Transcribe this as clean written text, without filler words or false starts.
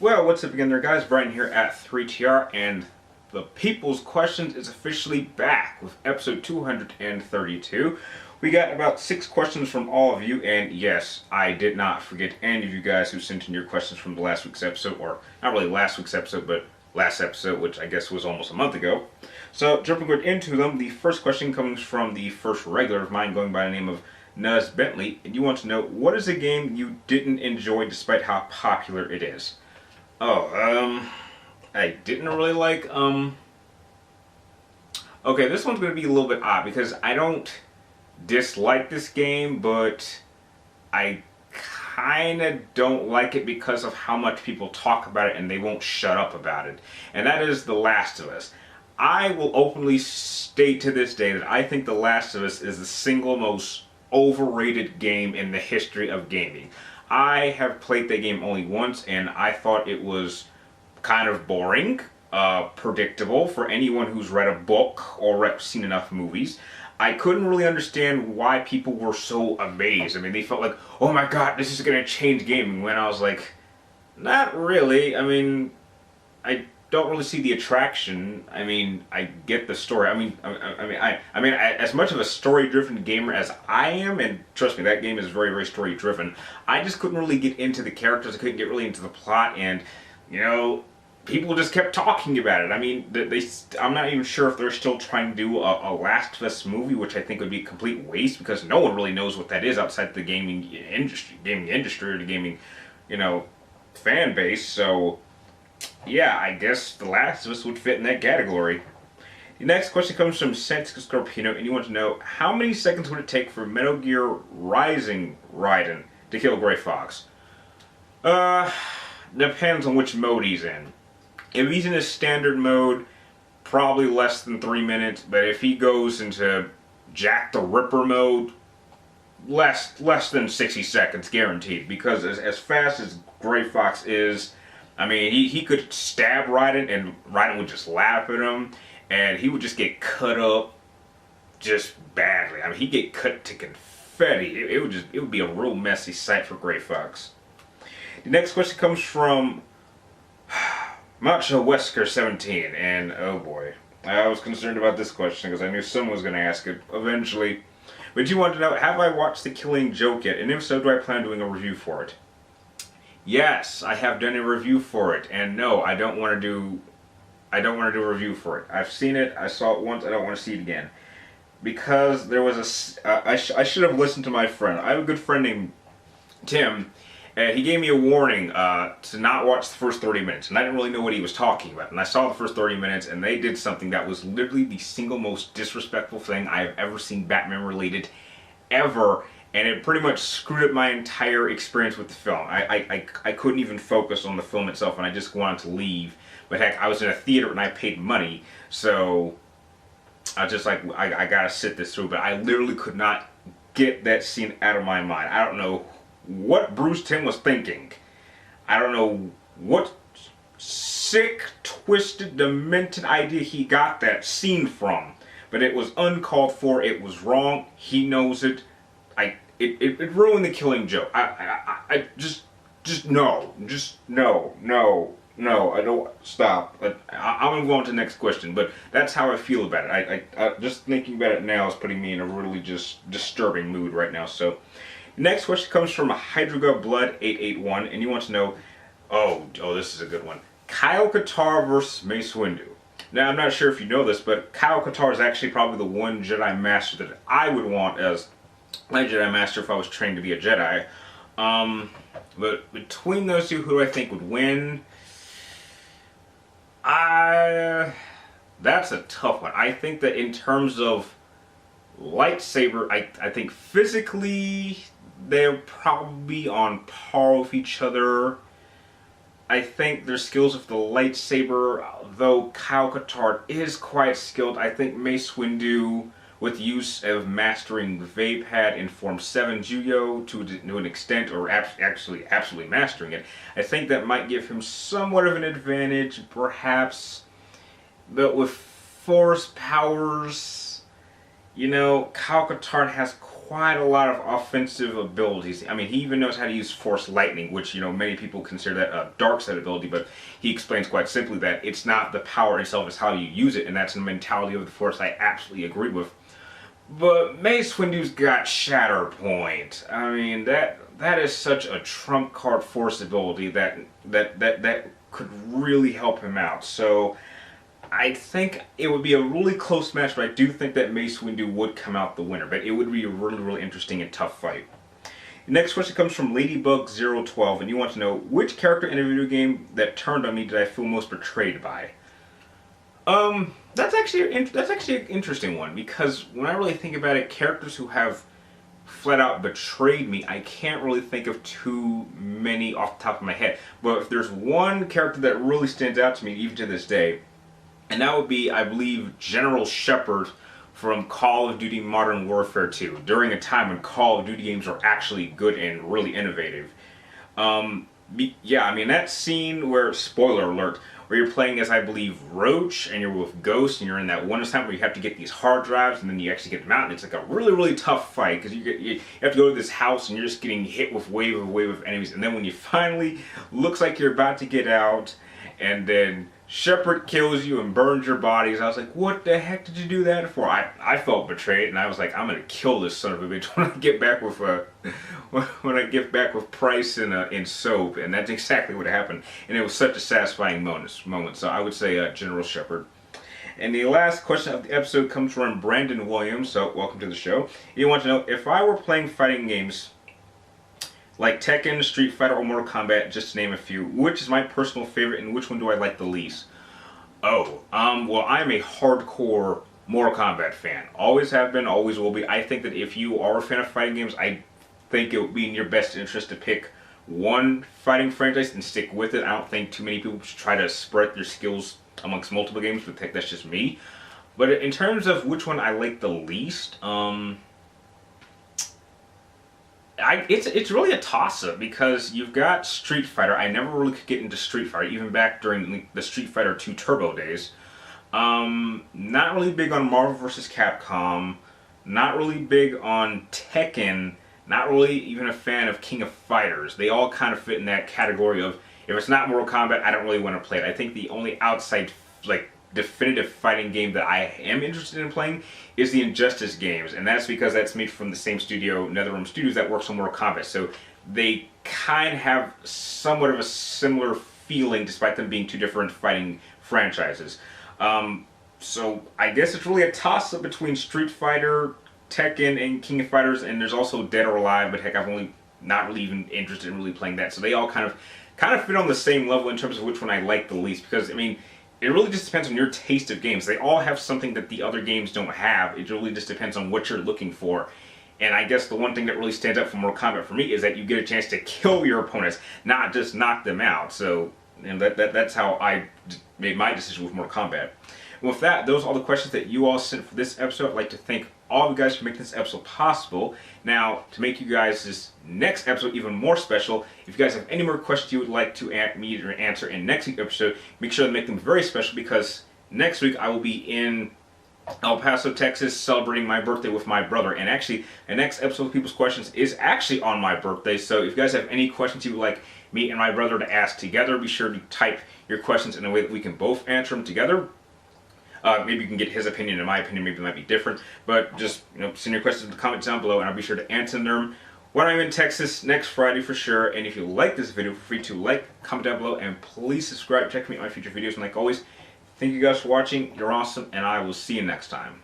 Well, what's up again there, guys? Brian here at 3TR, and the People's Questions is officially back with episode 232. We got about 6 questions from all of you, and yes, I did not forget any of you guys who sent in your questions from the last week's episode, or not really last week's episode, but last episode, which I guess was almost a month ago. So, jumping right into them, the first question comes from the first regular of mine going by the name of Nuz Bentley, and you want to know, what is a game you didn't enjoy despite how popular it is? I didn't really like, okay, this one's going to be a little bit odd because I don't dislike this game, but I kind of don't like it because of how much people talk about it and they won't shut up about it. And that is The Last of Us. I will openly state to this day that I think The Last of Us is the single most overrated game in the history of gaming. I have played that game only once, and I thought it was kind of boring, predictable for anyone who's read a book or seen enough movies. I couldn't really understand why people were so amazed. I mean, they felt like, oh my god, this is going to change gaming, when I was like, not really. I mean, I don't really see the attraction. I mean, I get the story. I mean, as much of a story-driven gamer as I am, and trust me, that game is very, very story-driven. I just couldn't really get into the characters. I couldn't get really into the plot, and people just kept talking about it. I mean, I'm not even sure if they're still trying to do a Last of Us movie, which I think would be a complete waste because no one really knows what that is outside the gaming industry or the gaming, fan base. So, yeah, I guess The Last of Us would fit in that category. The next question comes from Sensic Scorpino, and you want to know, how many seconds would it take for Metal Gear Rising Raiden to kill Gray Fox? Depends on which mode he's in. If he's in his standard mode, probably less than 3 minutes, but if he goes into Jack the Ripper mode, less than 60 seconds guaranteed, because as fast as Gray Fox is, I mean, he could stab Raiden, and Raiden would just laugh at him, and he would just get cut up just badly. I mean, he'd get cut to confetti. It would be a real messy sight for Gray Fox. The next question comes from Macho Wesker 17, and oh boy, I was concerned about this question because I knew someone was going to ask it eventually. But you want to know, have I watched The Killing Joke yet? And if so, do I plan on doing a review for it? Yes, I have done a review for it, and no, I don't want to do a review for it. I've seen it, I saw it once, I don't want to see it again. Because there was I should have listened to my friend. I have a good friend named Tim, and he gave me a warning to not watch the first 30 minutes, and I didn't really know what he was talking about. And I saw the first 30 minutes, and they did something that was literally the single most disrespectful thing I have ever seen Batman-related, ever. And it pretty much screwed up my entire experience with the film. I couldn't even focus on the film itself, and I just wanted to leave. But heck, I was in a theater and I paid money, so I was just like, I gotta sit this through. But I literally could not get that scene out of my mind. I don't know what Bruce Timm was thinking. I don't know what sick, twisted, demented idea he got that scene from. But it was uncalled for, it was wrong, he knows it. It ruined The Killing Joke. I just no, I don't, stop. I'm gonna go on to the next question, but that's how I feel about it. I just thinking about it now is putting me in a really just disturbing mood right now. So, next question comes from Hydruga Blood 881, and you want to know, oh, this is a good one. Kyle Katarr versus Mace Windu. Now, I'm not sure if you know this, but Kyle Katarr is actually probably the one Jedi Master that I would want as my Jedi Master if I was trained to be a Jedi. But between those two, who do I think would win? That's a tough one. I think that in terms of lightsaber, I think physically they're probably on par with each other. I think their skills with the lightsaber, though Kyle Katarr is quite skilled, I think Mace Windu, with use of mastering Vapad in Form 7 Juyo to an extent, or actually absolutely mastering it, I think that might give him somewhat of an advantage, perhaps. But with Force powers, Kyle Katarr has quite a lot of offensive abilities. I mean, he even knows how to use Force Lightning, which, you know, many people consider that a dark side ability, but he explains quite simply that it's not the power itself, it's how you use it, and that's the mentality of the Force I absolutely agree with. But Mace Windu's got Shatterpoint. I mean, that is such a trump card Force ability that could really help him out. So I think it would be a really close match, but I do think that Mace Windu would come out the winner. But it would be a really interesting and tough fight. The next question comes from Ladybug012, and you want to know, which character in a video game that turned on me did I feel most betrayed by? That's actually an interesting one, because when I really think about it, characters who have flat out betrayed me, I can't really think of too many off the top of my head. But if there's one character that really stands out to me even to this day, and that would be, I believe, General Shepard from Call of Duty Modern Warfare 2, during a time when Call of Duty games were actually good and really innovative. Yeah, I mean, that scene where, spoiler alert, where you're playing as, I believe, Roach, and you're with Ghost, and you're in that one assignment where you have to get these hard drives, and then you actually get them out, and it's like a really tough fight, because you have to go to this house, and you're just getting hit with wave of enemies, and then when you finally, looks like you're about to get out, and then Shepard kills you and burns your bodies. I was like, what the heck did you do that for? I felt betrayed, and I was like, I'm gonna kill this son of a bitch when I get back with Price in Soap, and that's exactly what happened. And it was such a satisfying moment. So I would say General Shepard. And the last question of the episode comes from Brandon Williams. So welcome to the show. You want to know, if I were playing fighting games like Tekken, Street Fighter, or Mortal Kombat, just to name a few, which is my personal favorite and which one do I like the least? Well, I'm a hardcore Mortal Kombat fan. Always have been, always will be. I think that if you are a fan of fighting games, I think it would be in your best interest to pick one fighting franchise and stick with it. I don't think too many people should try to spread their skills amongst multiple games, but that's just me. But in terms of which one I like the least, it's really a toss-up, because you've got Street Fighter. I never really could get into Street Fighter, even back during the Street Fighter 2 Turbo days. Not really big on Marvel vs. Capcom. Not really big on Tekken. Not really even a fan of King of Fighters. They all kind of fit in that category of, if it's not Mortal Kombat, I don't really want to play it. I think the only outside, like, definitive fighting game that I am interested in playing is the Injustice games, and that's because that's made from the same studio, NetherRealm Studios, that works on Mortal Kombat. So they kind of have somewhat of a similar feeling, despite them being two different fighting franchises. So I guess it's really a toss-up between Street Fighter, Tekken, and King of Fighters, and there's also Dead or Alive, but heck, I've only not really even interested in really playing that. So they all kind of fit on the same level in terms of which one I like the least, because I mean, it really just depends on your taste of games. They all have something that the other games don't have. It really just depends on what you're looking for. And I guess the one thing that really stands out from Mortal Kombat for me is that you get a chance to kill your opponents, not just knock them out. So, and that's how I made my decision with Mortal Kombat. And with that, those are all the questions that you all sent for this episode. I'd like to thank all of you guys for making this episode possible. Now, to make you guys this next episode even more special, if you guys have any more questions you would like to me to answer in next week's episode, make sure to make them very special, because next week I will be in El Paso, Texas, celebrating my birthday with my brother. And actually, the next episode of People's Questions is actually on my birthday. So if you guys have any questions you would like me and my brother to ask together, be sure to type your questions in a way that we can both answer them together. Maybe you can get his opinion and my opinion, maybe it might be different. But just, send your questions in the comments down below, and I'll be sure to answer them when I'm in Texas next Friday for sure. And if you like this video, feel free to like, comment down below, and please subscribe. Check me out my future videos. And like always, thank you guys for watching. You're awesome, and I will see you next time.